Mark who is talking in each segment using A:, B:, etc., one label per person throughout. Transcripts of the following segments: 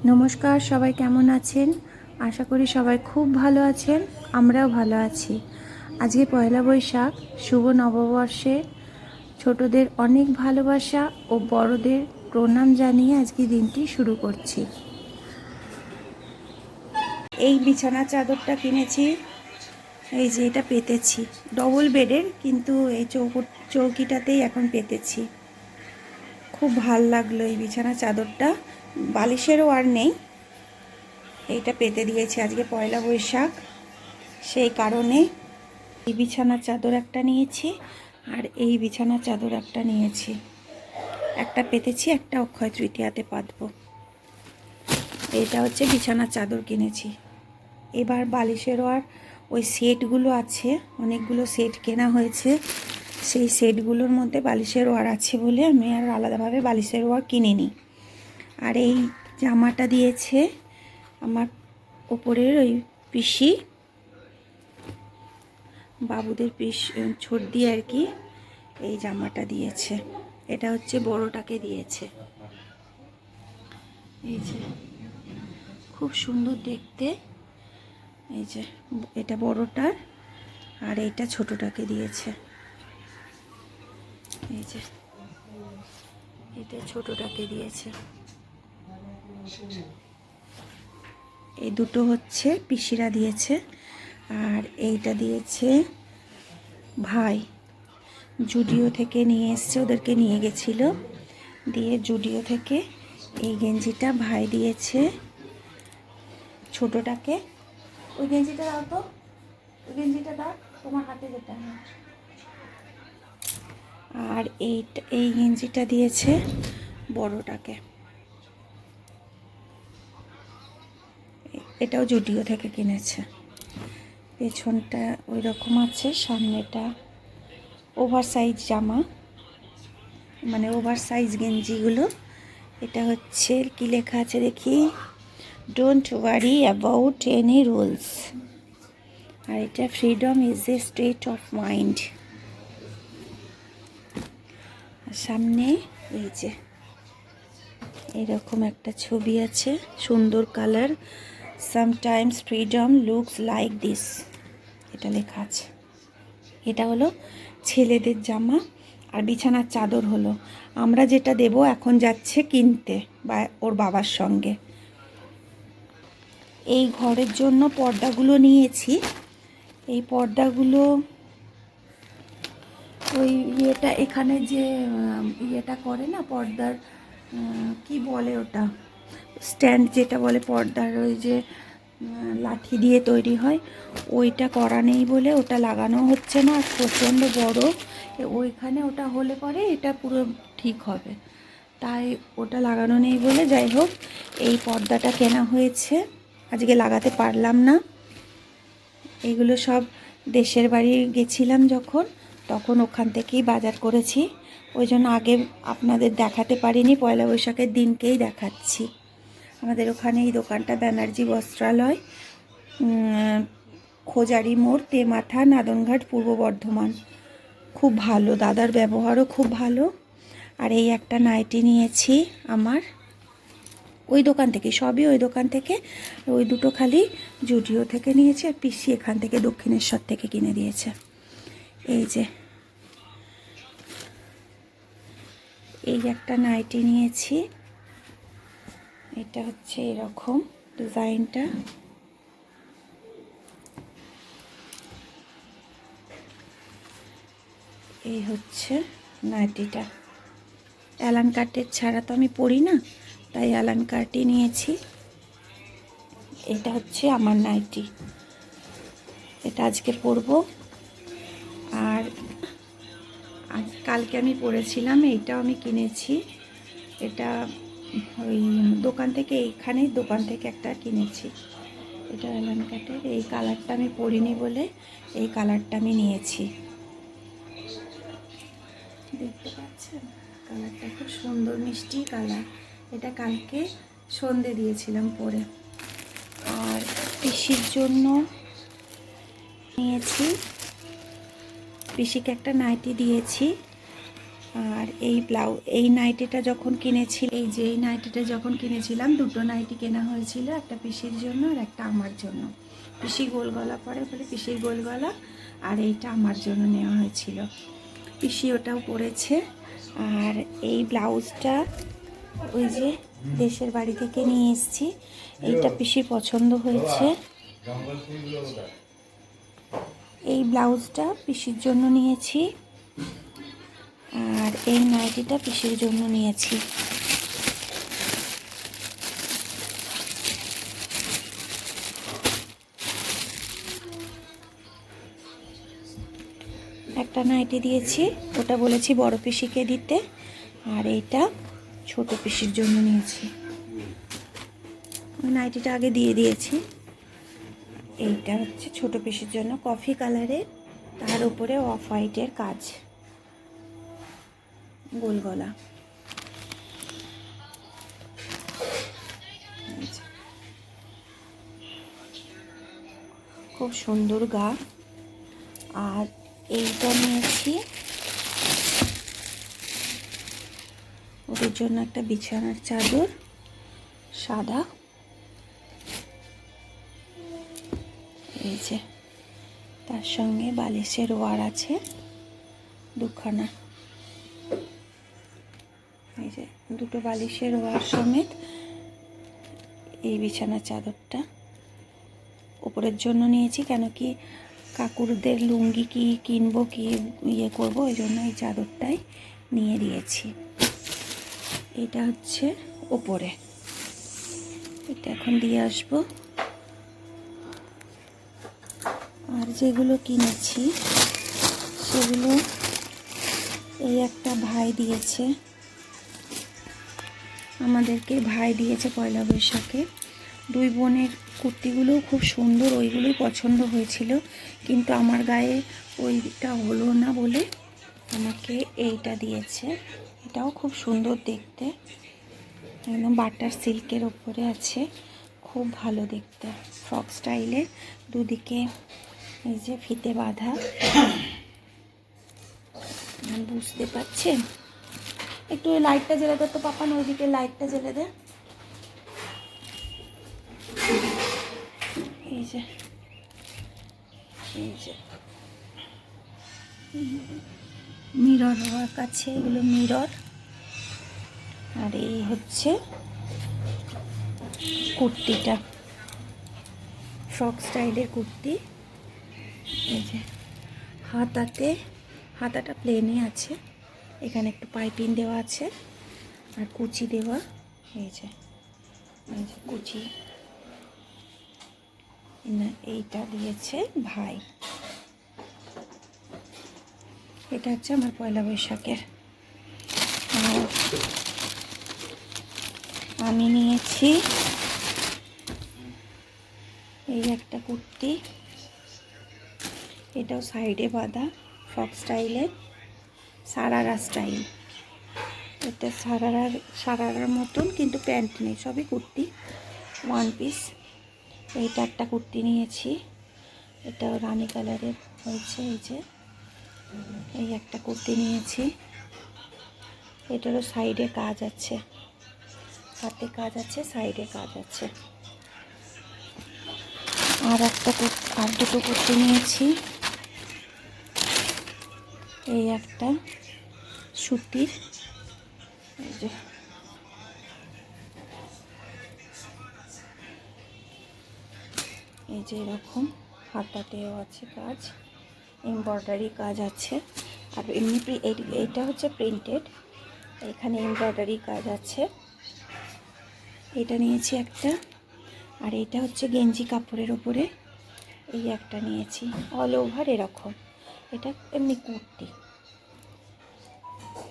A: নমস্কার, সবাই কেমন আছেন? আশা করি সবাই খুব ভালো আছেন। আমরাও ভালো আছি। আজকে পয়লা বৈশাখ, শুভ নববর্ষে ছোটদের অনেক ভালোবাসা ও বড়দের প্রণাম জানিয়ে আজকে দিনটি শুরু করছি। এই বিছানা চাদরটা কিনেছি, এই যে এটা পেতেছি, ডবল বেডের, কিন্তু এই চৌকিটাতেই এখন পেতেছি। খুব ভাল লাগলো এই বিছানা চাদরটা, বালিশেরও আর নেই। এইটা পেতে দিয়েছি, আজকে পয়লা বৈশাখ, সেই কারণে এই বিছানার চাদর একটা নিয়েছি আর এই বিছানার চাদর একটা নিয়েছি। একটা পেতেছি, একটা অক্ষয় তৃতীয়াতে পাতবো। এটা হচ্ছে বিছানার চাদর কিনেছি। এবার বালিশেরও আর ওই সেটগুলো আছে, অনেকগুলো সেট কেনা হয়েছে। সেই সেটগুলোর মধ্যে বালিশের ওয়ার আছে বলে আমি আর আলাদাভাবে বালিশের ওয়ার কিনিনি। আর এই জামাটা দিয়েছে আমার ওপরের ওই পিসি, বাবুদের ছোট দিয়ে আর কি, এই জামাটা দিয়েছে। এটা হচ্ছে বড়টাকে দিয়েছে। এই যে খুব সুন্দর দেখতে। এই যে এটা বড়টার, আর এইটা ছোটটাকে দিয়েছে। এই যে এটা ছোটটাকে দিয়েছে। এই দুটো হচ্ছে পিসিরা দিয়েছে, আর এইটা দিয়েছে ভাই। জুডিও থেকে নিয়ে এসছে, ওদেরকে নিয়ে গেছিল, দিয়ে জুডিও থেকে এই গেঞ্জিটা ভাই দিয়েছে ছোটটাকে। ওই গেঞ্জিটা দাও তো, ওই গেঞ্জিটা দাও, তোমার হাতে যেটা। আর এই গেঞ্জিটা দিয়েছে বড়টাকে। এটাও জুডিও থেকে কিনেছে। পেছনটা ওই রকম আছে, সামনেটা ওভার সাইজ জামা, মানে ওভার সাইজ গেঞ্জিগুলো। এটা হচ্ছে কি লেখা আছে দেখি, don't worry about any rules. আর এটা freedom is a state of mind. সামনে এই যে এরকম একটা ছবি আছে, সুন্দর colour, sometimes freedom looks like this, এটা লেখা আছে। এটা হলো ছেলেদের জামা। আর বিছানার চাদর হলো আমরা যেটা দেব, এখন যাচ্ছে কিনতে বা ওর বাবার সঙ্গে। এই ঘরের জন্য পর্দাগুলো নিয়েছি। এই পর্দাগুলো ওই ইয়েটা এখানে যে ইয়েটা করে না পর্দার, কি বলে ওটা, স্ট্যান্ড যেটা বলে পর্দার, ওই যে লাঠি দিয়ে তৈরি হয়, ওইটা করা নেই বলে ওটা লাগানো হচ্ছে না। আর প্রচণ্ড বড়, ওইখানে ওটা হলে পরে এটা পুরো ঠিক হবে, তাই ওটা লাগানো নেই বলে যাই হোক এই পর্দাটা কেনা হয়েছে। আজকে লাগাতে পারলাম না। এগুলো সব দেশের বাড়ি গেছিলাম যখন, তখন ওখান থেকেই বাজার করেছি, ওই জন্য আগে আপনাদের দেখাতে পারিনি, পয়লা বৈশাখের দিনকেই দেখাচ্ছি। আমাদের ওখানে এই দোকানটা ব্যানার্জি বস্ত্রালয়, খোজারি মোড়, তেমাথা, নাদনঘাট, পূর্ব বর্ধমান। খুব ভালো, দাদার ব্যবহারও খুব ভালো। আর এই একটা নাইটি নিয়েছি আমার ওই দোকান থেকে, সবই ওই দোকান থেকে। ওই দুটো খালি জুডিও থেকে নিয়েছি, আর পিসি এখান থেকে দক্ষিণেশ্বর থেকে কিনে দিয়েছে। এই যে এই একটা নাইটি নিয়েছি, এটা হচ্ছে এরকম ডিজাইনটা। এই হচ্ছে নাইটিটা। অ্যালান কাটের ছাড়া তো আমি পরি না, তাই অ্যালান কাটই নিয়েছি। এটা হচ্ছে আমার নাইটি, এটা আজকে পরবো। আর কালকে আমি পরেছিলাম, এইটাও আমি কিনেছি। এটা ওই দোকান থেকে, এইখানেই দোকান থেকে একটা কিনেছি। এটা অ্যালান কাটের। এই কালারটা আমি পরিনি বলে এই কালারটা আমি নিয়েছি। দেখতে পাচ্ছেন কালারটা খুব সুন্দর, মিষ্টি কালার। এটা কালকে সন্ধে দিয়েছিলাম পরে। আর পিসির জন্য নিয়েছি, পিসিকে একটা নাইটি দিয়েছি। আর এই নাইটিটা যখন কিনেছি, এই নাইটিটা যখন কিনেছিলাম, দুটো নাইটি কেনা হয়েছিল, একটা পিসির জন্য আর একটা আমার জন্য। পিসি গোল গলা পরে বলে পিসির গোল গলা, আর এইটা আমার জন্য নেওয়া হয়েছিল। পিসি ওটাও পরেছে। আর এই ব্লাউজটা ওই যে দেশের বাড়ি থেকে নিয়ে এসেছি, এইটা পিসির পছন্দ হয়েছে। এই ব্লাউজটা পিসির জন্য নিয়েছি, আর এই নাইটিটা পিসির জন্য নিয়েছি। একটা নাইটি দিয়েছি, ওটা বলেছি বড় পিসিকে দিতে, আর এইটা ছোট পিসির জন্য নিয়েছি। ওই নাইটিটা আগে দিয়ে দিয়েছি। এইটা হচ্ছে ছোট পিসির জন্য, কফি কালারের, তার উপরে অফ হোয়াইটের কাজ, গোল গলা। খুব সুন্দর গা। আর এইটা নিয়েছি ওদের জন্য একটা বিছানার চাদর, সাদা। এই যে তার সঙ্গে বালিশের ওয়ার আছে দুখানা। এই যে দুটো বালিশের ওয়ার সমেত এই বিছানার চাদরটা উপরের জন্য নিয়েছি, কেন কি কাকুরদের লুঙ্গি কি কিনবো, কি ইয়ে করবো, ওই জন্য এই চাদরটাই নিয়ে দিয়েছি। এটা হচ্ছে ওপরে, এটা এখন দিয়ে আসবো। আর যেগুলো কিনেছি সেগুলো এই একটা ভাই দিয়েছে আমাদেরকে, ভাই দিয়েছে পয়লা বৈশাখে। দুই বোনের কুর্তিগুলোও খুব সুন্দর, ওইগুলোই পছন্দ হয়েছিল, কিন্তু আমার গায়ে ওইটা হলো না বলে আমাকে এইটা দিয়েছে। এটাও খুব সুন্দর দেখতে, একদম বাটার সিল্কের ওপরে আছে, খুব ভালো দেখতে, ফ্রক স্টাইলে, দুদিকে এই যে ফিতে বাঁধা। বুঝতে পারছেন? একটু লাইটটা জ্বেলে দে তো পাপা, ওইদিকে লাইটটা জ্বেলে দে। এই যে মিরর ওয়ার্ক আছে, এগুলো মিরর। আর এই হচ্ছে কুর্তিটা, ফ্রক স্টাইলের কুর্তি। এই যে হাতাটা প্লেনে আছে, এখানে একটু পাইপিং দেওয়া আছে আর কুচি দেওয়া। এই যে কুচি না, এইটা দিয়েছে ভাই। এটা হচ্ছে আমার পয়লা বৈশাখের। আর আমি নিয়েছি এই একটা কুর্তি, এটাও সাইডে বাঁধা, ফ্রক স্টাইলের, সারারা স্টাইল। এটা সারারার মতন, কিন্তু প্যান্ট নেই, সবই কুর্তি, ওয়ান পিস। এইটা একটা কুর্তি নিয়েছি, এটাও রানী কালারের হয়েছে। এই যে এই একটা কুর্তি নিয়েছি, এটারও সাইডে কাজ আছে, হাতে কাজ আছে, সাইডে কাজ আছে। আর দুটো কুর্তি নিয়েছি, এই একটা সুতির, এই যে এরকম হাতাতেও আছে কাজ, এমব্রয়ডারি কাজ আছে। আর এমনি এইটা হচ্ছে প্রিন্টেড, এখানে এমব্রয়ডারি কাজ আছে। এটা নিয়েছি একটা। আর এটা হচ্ছে গেঞ্জি কাপড়ের ওপরে, এই একটা নিয়েছি, অল ওভার এরকম। এটা এমনি কুর্তি।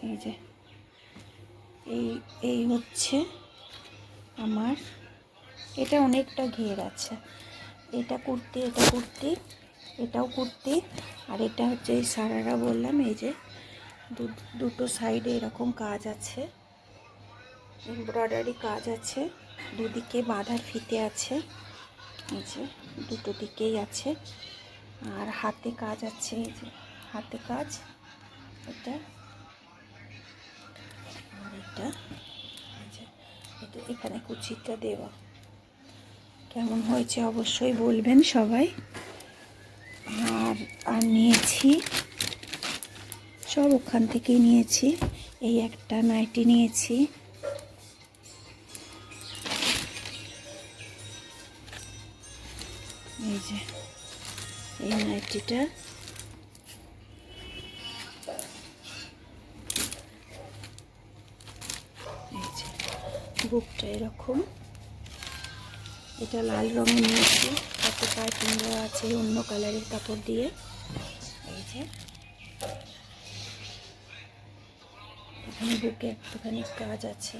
A: এই যে এই হচ্ছে আমার, এটা অনেকটা ঘের আছে। এটা কুর্তি, এটাও কুর্তি। আর এটা হচ্ছে এই সারারা বললাম, এই যে দুটো সাইডে এরকম কাজ আছে, এমব্রয়ডারি কাজ আছে, দুদিকে বাঁধার ফিতে আছে, এই যে দুটো দিকেই আছে। আর হাতে কাজ আছে, এই যে হাতে কাজ, এটা এটা, এটা এখানে কুচিটা দেওয়া। কেমন হয়েছে অবশ্যই বলবেন সবাই। আর নিয়েছি সব ওখান থেকেই নিয়েছি। এই একটা নাইটি নিয়েছি, এই যে এই নাইটিটা, এই যে বুকটা এরকম, এটা লাল রঙের নিয়েছি, তাতে পাইপিং দেওয়া আছে অন্য কালারের কাপড় দিয়ে। এই যে এখানে বুকে একটুখানি কাজ আছে।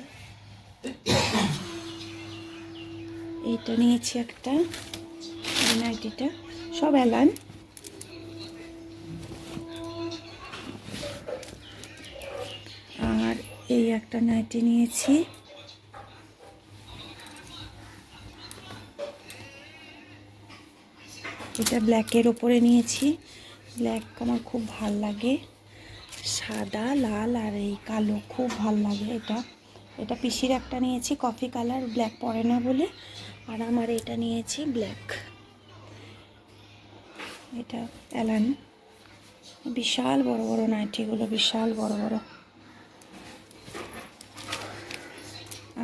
A: এইটা নিয়েছি একটা, এই নাইটিটা সব অ্যালান। আর এই একটা নাইটি নিয়েছি, এটা ব্ল্যাকের ওপরে নিয়েছি। ব্ল্যাক আমার খুব ভাল লাগে, সাদা লাল আর এই কালো খুব ভাল লাগে। এটা এটা পিসির একটা নিয়েছি কফি কালার, ব্ল্যাক পরে না বলে। আর আমার এটা নিয়েছি ব্ল্যাক, এটা অ্যালান। বিশাল বড় বড় নাইটিগুলো, বিশাল বড় বড়।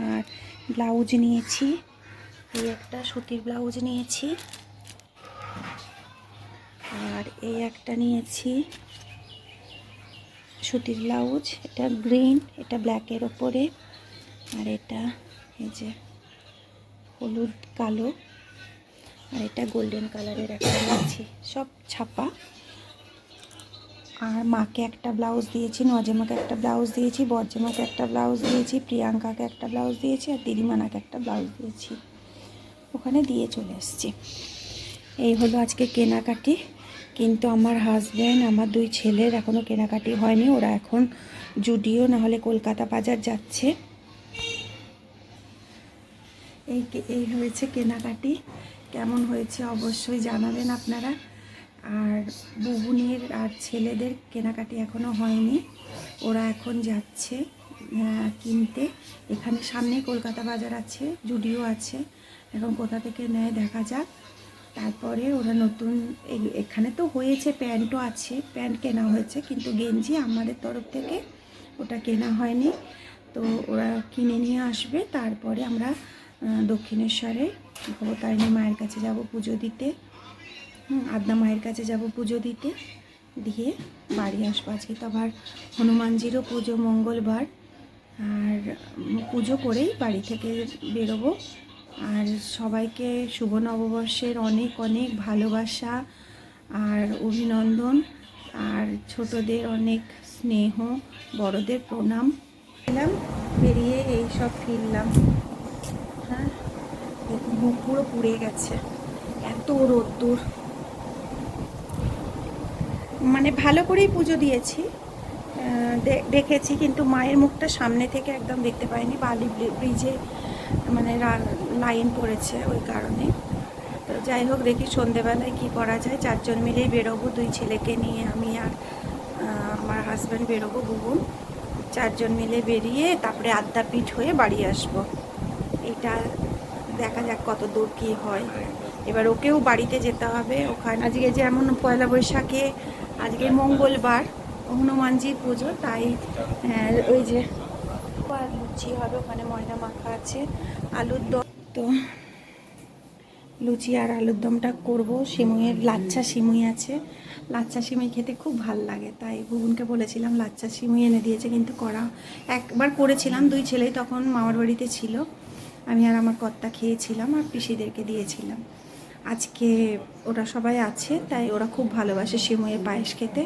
A: আর ব্লাউজ নিয়েছি, এই একটা সুতির ব্লাউজ নিয়েছি। আর এই একটা নিয়েছি সুতির ব্লাউজ, এটা গ্রিন, এটা ব্ল্যাকের ওপরে। আর এটা এই যে হলুদ কালো, আর এটা গোল্ডেন কালারের একটা নিয়েছি, সব ছাপা। আর মাকে একটা ব্লাউজ দিয়েছি, নজেমাকে একটা ব্লাউজ দিয়েছি, বজ্জেমাকে একটা ব্লাউজ দিয়েছি, প্রিয়াঙ্কাকে একটা ব্লাউজ দিয়েছি, আর দিদিমানাকে একটা ব্লাউজ দিয়েছি। ওখানে দিয়ে চলে এসেছি। এই হলো আজকে কেনাকাটি। কিন্তু আমার হাজব্যান্ড, আমার দুই ছেলের এখনও কেনাকাটি হয়নি, ওরা এখন জুডিও না হলে কলকাতা বাজার যাচ্ছে। এই হয়েছে কেনাকাটি। কেমন হয়েছে অবশ্যই জানাবেন আপনারা। আর বুবুনের আর ছেলেদের কেনাকাটি এখনও হয়নি, ওরা এখন যাচ্ছে কিনতে। এখানে সামনেই কলকাতা বাজার আছে, জুডিও আছে, এখন কোথা থেকে নেয় দেখা যাক। তারপরে ওরা নতুন এখানে তো হয়েছে, প্যান্টও আছে, প্যান্ট কেনা হয়েছে, কিন্তু গেঞ্জি আমাদের তরফ থেকে ওটা কেনা হয়নি। তো ওরা কিনে নিয়ে আসবে, তারপরে আমরা দক্ষিণেশ্বরে ভবতারিণী মায়ের কাছে যাব পুজো দিতে, আদ্যা মায়ের কাছে যাব পুজো দিতে, দিয়ে বাড়ি আসবো। আজকে তো আবার হনুমানজিরও পুজো, মঙ্গলবার। আর পুজো করেই বাড়ি থেকে বেরোবো। আর সবাইকে শুভ নববর্ষের অনেক অনেক ভালোবাসা আর অভিনন্দন। আর ছোটদের অনেক স্নেহ, বড়দের প্রণাম। এলাম, বেরিয়ে এই সব ফিরলাম। হ্যাঁ, মুখ পুরো পুড়ে গেছে, এত রোদ্দুর। মানে ভালো করেই পুজো দিয়েছি, দেখেছি, কিন্তু মায়ের মুখটা সামনে থেকে একদম দেখতে পাইনি। বালি ব্রিজে মানে লাইন পড়েছে, ওই কারণে। তো যাই হোক, দেখি সন্ধেবেলায় কি করা যায়। 4 জন মিলেই বেরোবো, 2 ছেলেকে নিয়ে আমি আর আমার হাজব্যান্ড বেরোবো, বুবুন। 4 জন মিলে বেরিয়ে তারপরে আদ্যাপীঠ হয়ে বাড়ি আসবো। এটা দেখা যাক কত দূর কী হয়। এবার ওকেও বাড়িতে যেতে হবে। ওখানে আজকে যেমন পয়লা বৈশাখে, আজকে মঙ্গলবার, হনুমানজির পুজো, তাই ওই যে লুচি হবে, ওখানে ময়দা মাখা আছে, আলুর দম। তো লুচি আর আলুর দমটা করবো। সিমুইয়ের লাচ্ছা সিমুই আছে, লাচ্ছা সিমুই খেতে খুব ভাল লাগে, তাই বুবুনকে বলেছিলাম, লাচ্ছা সিমুই এনে দিয়েছে। কিন্তু করা একবার করেছিলাম, 2 ছেলেই তখন মামার বাড়িতে ছিল, আমি আর আমার কর্তা খেয়েছিলাম, আর পিসিদেরকে দিয়েছিলাম। আজকে ওরা সবাই আছে, তাই ওরা খুব ভালোবাসে সিমুইয়ের পায়েস খেতে,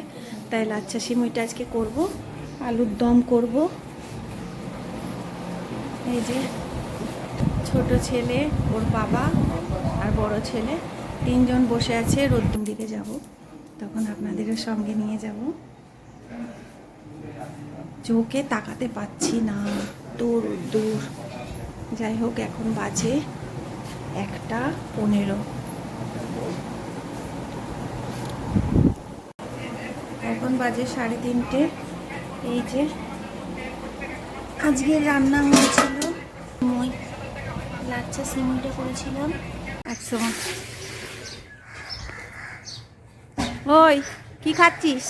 A: তাই লাচ্ছা সিমুইটা আজকে করব। আলুর দম করব। এই যে ছোট ছেলে, ওর বাবা আর বড় ছেলে, 3 জন বসে আছে। রোদ্দুর দিকে যাব, তখন আপনাদেরও সঙ্গে নিয়ে যাব। চোখে তাকাতে পাচ্ছি না, তো রোদ্দুর। যাই হোক, এখন বাজে 1:15, এখন বাজে 3:30। এই যে আজকে রান্না হয়েছিল মই লাচ্চা সিমুইটা করেছিলাম 100 ওই কি খাচ্ছিস?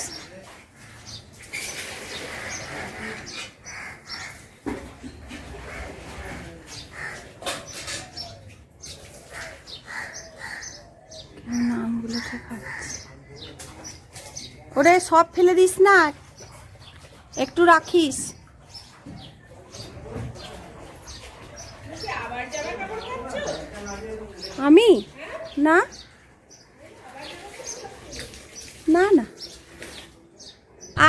A: নামগুলো তো খাচ্ছি। ওরে সব ফেলে দিস না, একটু রাখিস। আমি না না না,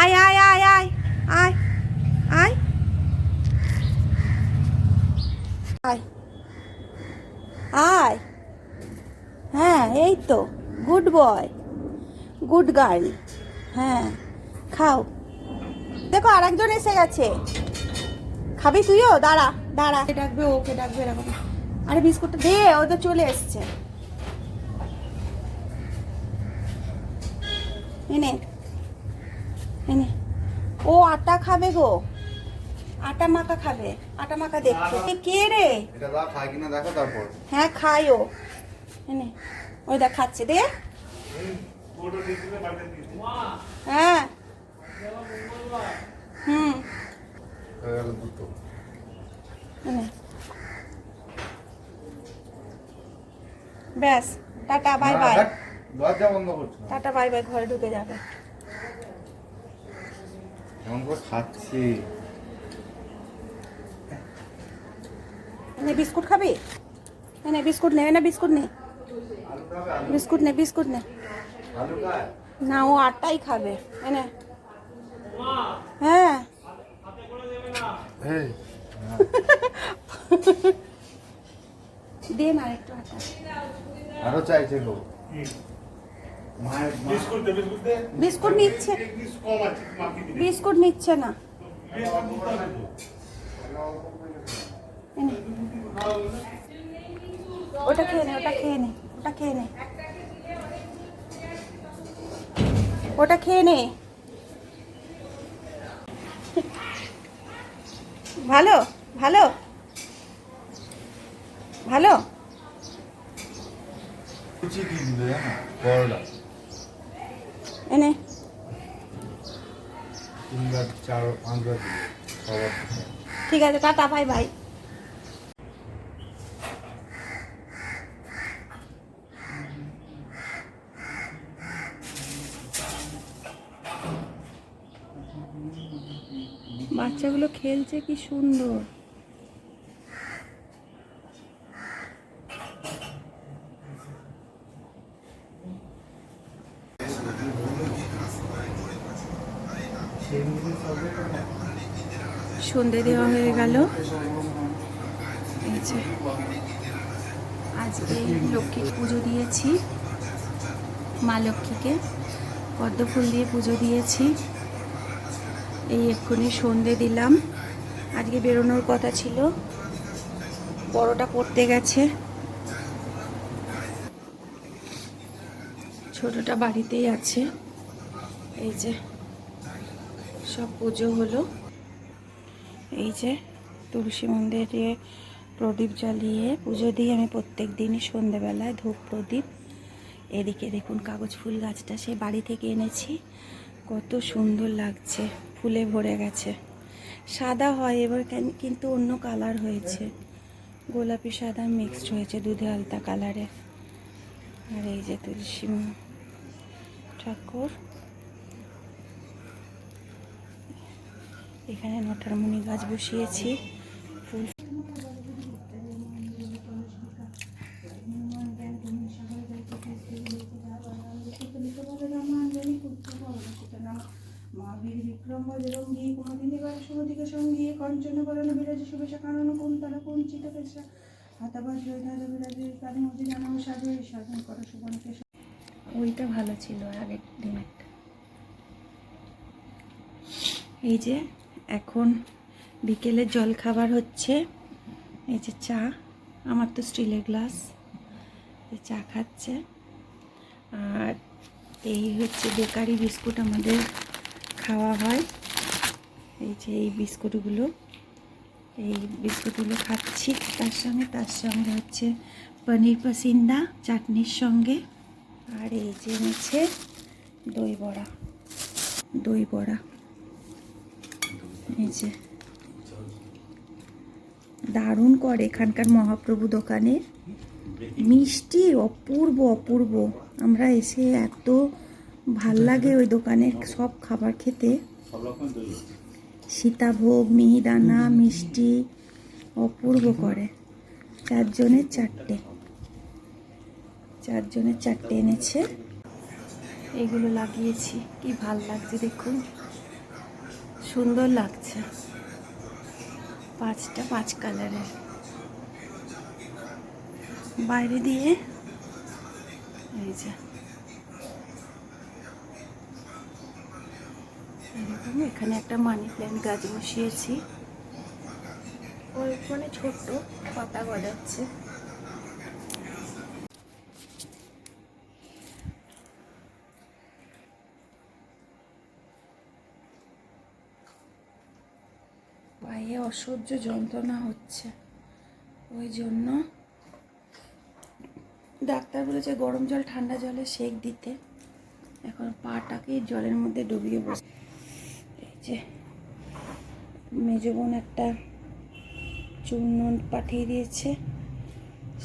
A: আয় আয় আয় আয় আয় আয় আয় আয়, হ্যাঁ এই তো, গুড বয়, গুড গার্ল। হ্যাঁ খাও। দেখো আরেকজন এসে গেছে, খাবি তুইও? দাঁড়া দাঁড়া, ডাকবে ওকে ডাকবে এরকম। আরে বিস্কুটটা দে, ও তো চলে এসছে। এনে এনে, ও আটা খাবে গো, আটা মাখা খাবে, আটা মাখা দেখছো? কে রে?
B: এটা দাও, খায় কিনা দেখো তারপর।
A: হ্যাঁ খাই ও, এনে ওই দেখ খাচ্ছে, দে। হ্যাঁ হুম এনে, ব্যাস টাটা বাই বাই।
B: দরজা বন্ধ করছো,
A: টাটা বাই বাই, ঘরে ঢুকে যাবে।
B: এমন করে খাচ্ছি।
A: এনে বিস্কুট খাবি? এনে বিস্কুট নে, এনে বিস্কুট নে, বিস্কুট নে, বিস্কুট নে।
B: আলু খায়
A: না ও আটাই খাবে। এনে, হ্যাঁ
B: এই
A: দে না একটু আটা।
B: আরো চাইছে গো। মায়ের বিস্কুট দে, বিস্কুট দে।
A: বিস্কুট নিচ্ছে, বিস্কুট নিচ্ছে না। এনে, ওটা খেয়ে নে, ওটা খেয়ে নে, ওটা খেয়ে নে, ওটা খেয়ে নে। ভালো ভালো ভালো।
B: কুচি কি দিলে জানো? করলা
A: এনে
B: 3বার 4 5বার দিলে সবার।
A: ঠিক আছে, টাটা বাই বাই। বাচ্চাগুলো খেলছে কি সুন্দর। সন্ধে দেওয়া হয়ে গেল। এই যে আজকে লক্ষ্মীর পুজো দিয়েছি, মা লক্ষ্মীকে পদ্ম ফুল দিয়ে পুজো দিয়েছি। এই এক্ষুনি সন্ধে দিলাম। আজকে বেরোনোর কথা ছিল, বড়টা পড়তে গেছে, ছোটটা বাড়িতেই আছে। এই যে সব পুজো হলো। এই যে তুলসী মন্দিরে প্রদীপ জ্বালিয়ে পুজো দিই আমি প্রত্যেক দিনই সন্ধেবেলায়, ধূপ প্রদীপ। এদিকে দেখুন কাগজ ফুল গাছটা সে বাড়ি থেকে এনেছি, কত সুন্দর লাগছে, ফুলে ভরে গেছে। সাদা হয় এবার, কিন্তু অন্য কালার হয়েছে, গোলাপি সাদা মিক্সড হয়েছে, দুধে আলতা কালারের। আর এই যে তুলসী ঠাকুর, এখানে নটারমণি গাছ বসিয়েছি, ফুল। মহাবীর বিক্রম বজরঙ্গী কুমদিনী বাসুমতিকে সঙ্গী কঞ্চন বরণ বিরাজ শুভেশা কানন কুন্তলা কুঞ্চিত কেশা হাতাবাজ ধারা বিরাজে তাদের মধ্যে জানাবো সাধু সাধন করো সুবনকে। ওইটা ভালো ছিল আগের দিনেরটা। এই যে এখন বিকেলের জল খাবার হচ্ছে, এই যে চা, আমার তো স্টিলের গ্লাস, চা খাচ্ছে। আর এই হচ্ছে বেকারি বিস্কুট আমাদের খাওয়া হয়, এই যে এই বিস্কুটগুলো এই বিস্কুটগুলো খাচ্ছি তার সঙ্গে হচ্ছে পনির পাসিন্দা চাটনির সঙ্গে। আর এই যে এনেছে দই বড়া, এই যে দারুণ করে এখানকার মহাপ্রভু দোকানের মিষ্টি, অপূর্ব। আমরা এসে এত ভাল লাগে ওই দোকানের সব খাবার খেতে। সীতাভোগ, মিহিদানা, মিষ্টি অপূর্ব করে। চারজনের চারটে এনেছে। এগুলো লাগিয়েছি, কি ভাল লাগছে দেখুন, সুন্দর লাগছে। 5টা 5 কালারের বাইরে দিয়ে। এই যে এরকম এখানে একটা মানি প্ল্যান্ট গাছ বসিয়েছি, ওখানে ছোট্ট পাতা গজাচ্ছে। পায়ে অসহ্য যন্ত্রণা হচ্ছে, ওই জন্য ডাক্তার বলেছে গরম জল ঠান্ডা জলে সেঁক দিতে। এখন পাটাকে জলের মধ্যে ডুবিয়ে বসে। এই যে মেজো বোন একটা চূর্ণ পাঠিয়ে দিয়েছে,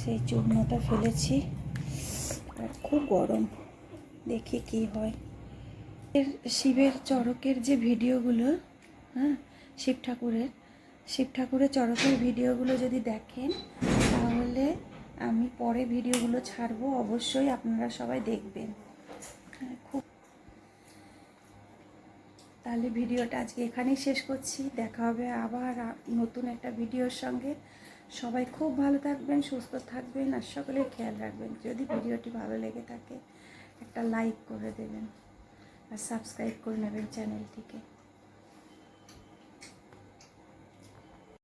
A: সেই চূর্ণটা ফেলেছি। আর খুব গরম, দেখি কি হয়। শিবের চড়কের যে ভিডিওগুলো, হ্যাঁ, শিব ঠাকুরের চড়কের ভিডিওগুলো যদি দেখেন তাহলে আমি পরে ভিডিওগুলো ছাড়বো, অবশ্যই আপনারা সবাই দেখবেন। হ্যাঁ, তাহলে ভিডিওটা আজকে এখানেই শেষ করছি। দেখা হবে আবার নতুন একটা ভিডিওর সঙ্গে। সবাই খুব ভালো থাকবেন, সুস্থ থাকবেন, আর সকলের খেয়াল রাখবেন। যদি ভিডিওটি ভালো লেগে থাকে একটা লাইক করে দেবেন আর সাবস্ক্রাইব করে নেবেন চ্যানেলটিকে।